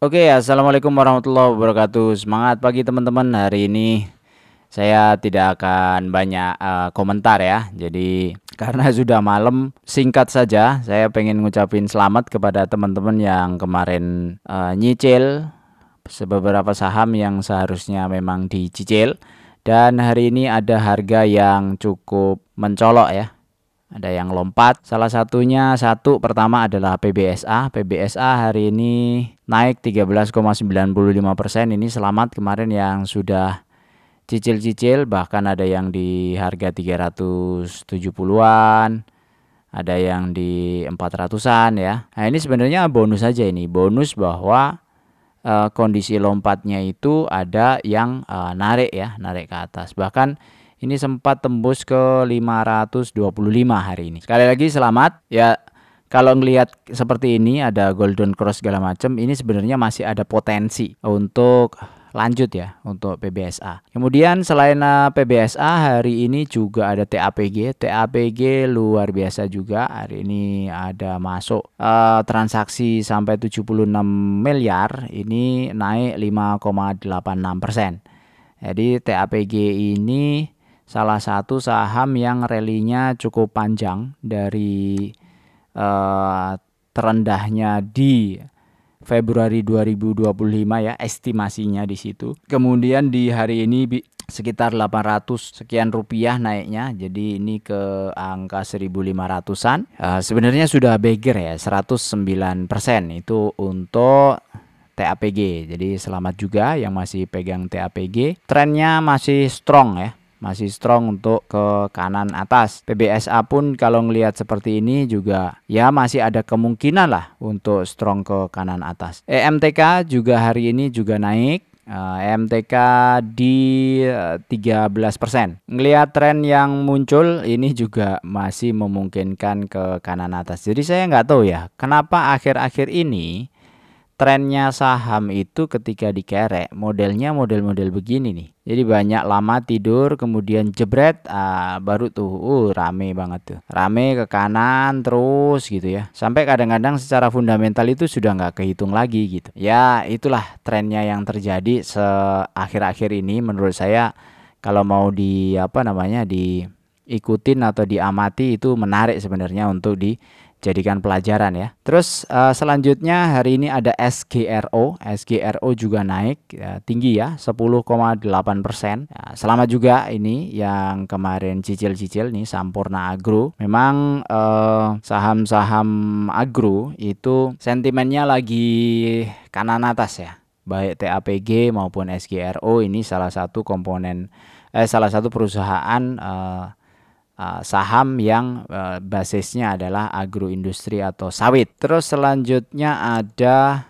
Oke, assalamualaikum warahmatullahi wabarakatuh. Semangat pagi teman-teman. Hari ini saya tidak akan banyak komentar ya. Jadi karena sudah malam, singkat saja. Saya pengen ngucapin selamat kepada teman-teman yang kemarin nyicil beberapa saham yang seharusnya memang dicicil. Dan hari ini ada harga yang cukup mencolok ya. Ada yang lompat. Salah satunya pertama adalah PBSA. PBSA hari ini naik 13,95%. Ini selamat kemarin yang sudah cicil-cicil, bahkan ada yang di harga 370-an, ada yang di 400-an ya. Nah, ini sebenarnya bonus saja ini. Bonus bahwa kondisi lompatnya itu ada yang narik ya, narik ke atas. Bahkan ini sempat tembus ke 525 hari ini. Sekali lagi selamat ya. Kalau ngelihat seperti ini ada golden cross segala macam, ini sebenarnya masih ada potensi untuk lanjut ya untuk PBSA. Kemudian selain PBSA hari ini juga ada TAPG. TAPG luar biasa juga. Hari ini ada masuk transaksi sampai 76 miliar, ini naik 5,86%. Jadi TAPG ini salah satu saham yang rally-nya cukup panjang dari terendahnya di Februari 2025 ya, estimasinya di situ. Kemudian di hari ini sekitar 800 sekian rupiah naiknya, jadi ini ke angka 1500-an. Sebenarnya sudah beggar ya, 109% itu untuk TAPG. Jadi selamat juga yang masih pegang TAPG. Trennya masih strong ya, masih strong untuk ke kanan atas. PBSA pun kalau ngelihat seperti ini juga ya masih ada kemungkinan lah untuk strong ke kanan atas. EMTK juga hari ini juga naik. EMTK di 13%. Ngelihat tren yang muncul ini juga masih memungkinkan ke kanan atas. Jadi saya nggak tahu ya kenapa akhir-akhir ini trennya saham itu ketika dikerek modelnya model-model begini nih. Jadi banyak lama tidur kemudian jebret baru tuh rame banget tuh. Rame ke kanan terus gitu ya. Sampai kadang-kadang secara fundamental itu sudah nggak kehitung lagi gitu. Ya itulah trennya yang terjadi akhir-akhir ini menurut saya. Kalau mau diikutin atau diamati itu menarik sebenarnya untuk dijadikan pelajaran ya. Terus selanjutnya hari ini ada SGRO. SGRO juga naik ya, tinggi ya, 10,8%. Ya, selamat juga ini yang kemarin cicil-cicil nih, Sampurna Agro. Memang saham-saham agro itu sentimennya lagi kanan atas ya. Baik TAPG maupun SGRO ini salah satu perusahaan saham yang basisnya adalah agroindustri atau sawit. Terus selanjutnya ada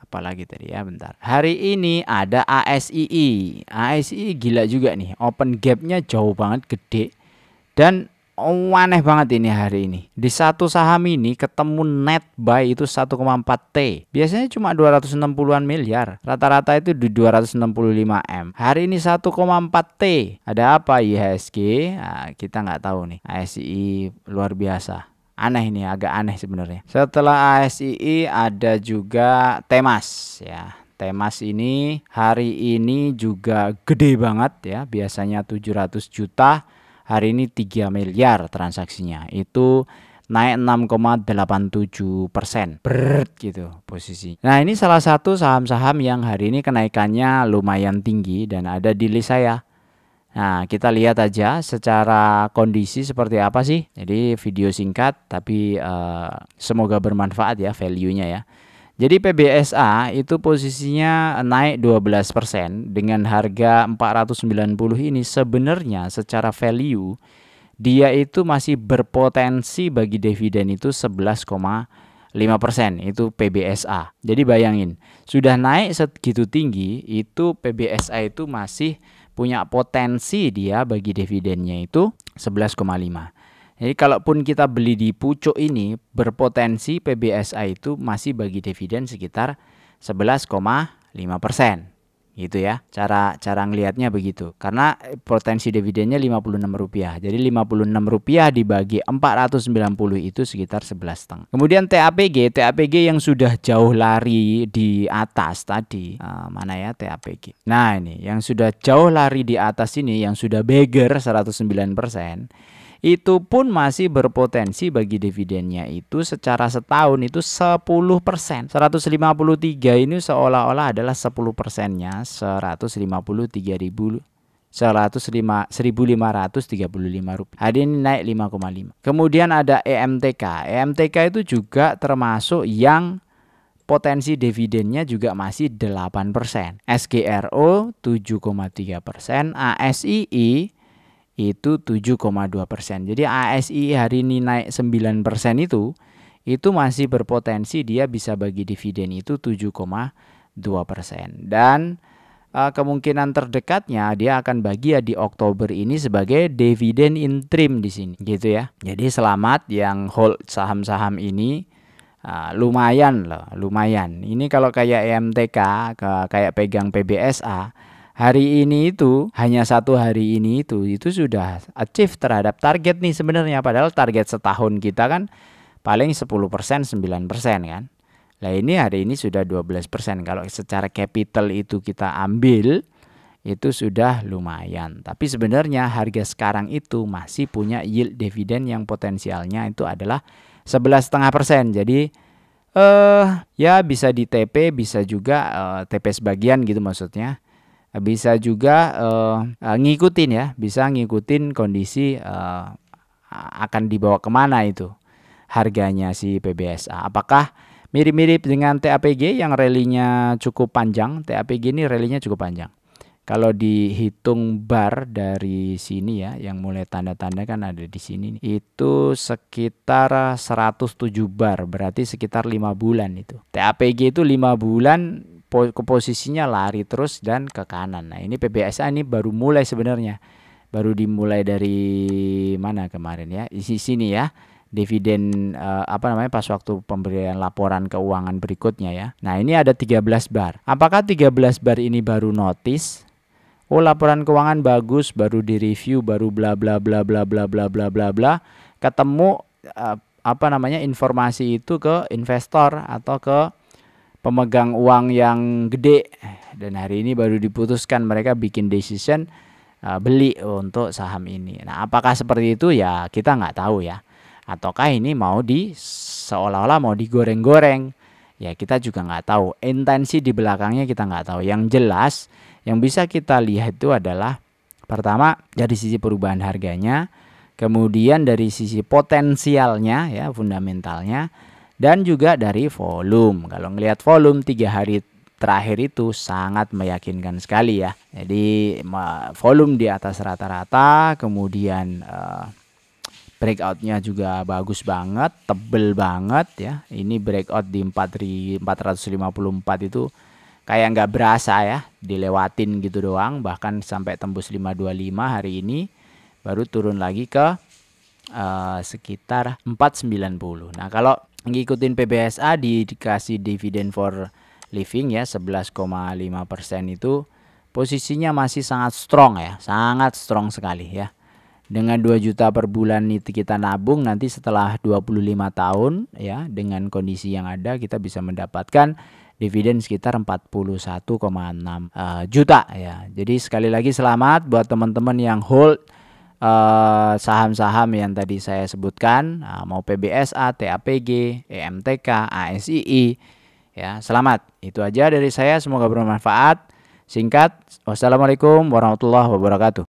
apa lagi tadi ya, bentar. Hari ini ada ASII. ASII gila juga nih, open gapnya jauh banget, gede. Dan aneh banget ini hari ini. Di satu saham ini ketemu net buy itu 1,4 T. Biasanya cuma 260-an miliar. Rata-rata itu di 265 M. Hari ini 1,4 T. Ada apa IHSG? Nah, kita nggak tahu nih. ASI luar biasa. Aneh ini, agak aneh sebenarnya. Setelah ASI ada juga Temas ya. Temas ini hari ini juga gede banget ya. Biasanya 700 juta. Hari ini 3 miliar transaksinya. Itu naik 6,87%. Berat gitu posisi. Nah, ini salah satu saham-saham yang hari ini kenaikannya lumayan tinggi dan ada di list saya. Nah, kita lihat aja secara kondisi seperti apa sih. Jadi video singkat tapi semoga bermanfaat ya value-nya ya. Jadi PBSA itu posisinya naik 12% dengan harga 490 ini. Sebenarnya secara value dia itu masih berpotensi bagi dividen itu 11,5%, itu PBSA. Jadi bayangin, sudah naik segitu tinggi, itu PBSA itu masih punya potensi dia bagi dividennya itu 11,5. Jadi kalaupun kita beli di pucuk ini, berpotensi PBSA itu masih bagi dividen sekitar 11,5%. gitu ya. Cara ngelihatnya begitu. Karena potensi dividennya Rp56. Jadi Rp56 dibagi 490 itu sekitar 11,5. Kemudian TAPG yang sudah jauh lari di atas tadi. Mana ya TAPG? Nah, ini yang sudah jauh lari di atas ini, yang sudah beggar 109%. Itu pun masih berpotensi bagi dividennya itu secara setahun itu 10%. 153 ini seolah-olah adalah 10%-nya 153.105.1.535 rupiah. Hari ini naik 5,5. Kemudian ada EMTK. EMTK itu juga termasuk yang potensi dividennya juga masih 8%. SGRO 7,3%, ASII itu 7,2%. Jadi ASI hari ini naik 9% itu masih berpotensi dia bisa bagi dividen itu 7,2%. Dan kemungkinan terdekatnya dia akan bagi ya di Oktober ini sebagai dividen interim di sini, gitu ya. Jadi selamat yang hold saham-saham ini. Lumayan loh, lumayan. Ini kalau kayak EMTK, kayak pegang PBSA, hari ini itu hanya satu hari ini itu sudah achieve terhadap target nih sebenarnya. Padahal target setahun kita kan paling 10%, 9% kan. Nah ini hari ini sudah 12%. Kalau secara capital itu kita ambil itu sudah lumayan. Tapi sebenarnya harga sekarang itu masih punya yield dividen yang potensialnya itu adalah 11,5%. Jadi ya bisa di TP, bisa juga TP sebagian gitu maksudnya. Bisa juga ngikutin ya, bisa ngikutin kondisi akan dibawa kemana itu harganya si PBSA. Apakah mirip-mirip dengan TAPG yang rally-nya cukup panjang? TAPG ini rally-nya cukup panjang. Kalau dihitung bar dari sini ya, yang mulai tanda-tanda kan ada di sini, itu sekitar 107 bar, berarti sekitar 5 bulan itu. TAPG itu 5 bulan posisinya lari terus dan ke kanan. Nah ini PBSA ini baru mulai sebenarnya, baru dimulai dari mana kemarin ya, di sini ya, dividen pas waktu pemberian laporan keuangan berikutnya ya. Nah ini ada 13 bar. Apakah 13 bar ini baru notice? Oh laporan keuangan bagus, baru direview, baru bla bla bla bla bla bla bla bla bla, ketemu informasi itu ke investor atau ke pemegang uang yang gede, dan hari ini baru diputuskan mereka bikin decision beli untuk saham ini. Nah apakah seperti itu ya kita nggak tahu ya, ataukah ini mau seolah-olah mau digoreng-goreng ya, kita juga nggak tahu. Intensi di belakangnya kita nggak tahu. Yang jelas yang bisa kita lihat itu adalah pertama dari sisi perubahan harganya, kemudian dari sisi potensialnya ya, fundamentalnya, dan juga dari volume. Kalau ngelihat volume 3 hari terakhir itu sangat meyakinkan sekali ya. Jadi volume di atas rata-rata, kemudian breakoutnya juga bagus banget, tebel banget ya. Ini breakout di 4.454 itu kayak nggak berasa ya, dilewatin gitu doang, bahkan sampai tembus 525 hari ini, baru turun lagi ke sekitar 490. Nah kalau ngikutin PBSA dikasih dividen for living ya 11,5% itu posisinya masih sangat strong ya, sangat strong sekali ya. Dengan 2 juta per bulan itu kita nabung, nanti setelah 25 tahun ya, dengan kondisi yang ada kita bisa mendapatkan dividen sekitar 41,6 juta ya. Jadi sekali lagi selamat buat teman-teman yang hold saham-saham yang tadi saya sebutkan, mau PBSA, TAPG, EMTK, ASII ya. Selamat. Itu aja dari saya, semoga bermanfaat. Singkat, wassalamualaikum warahmatullahi wabarakatuh.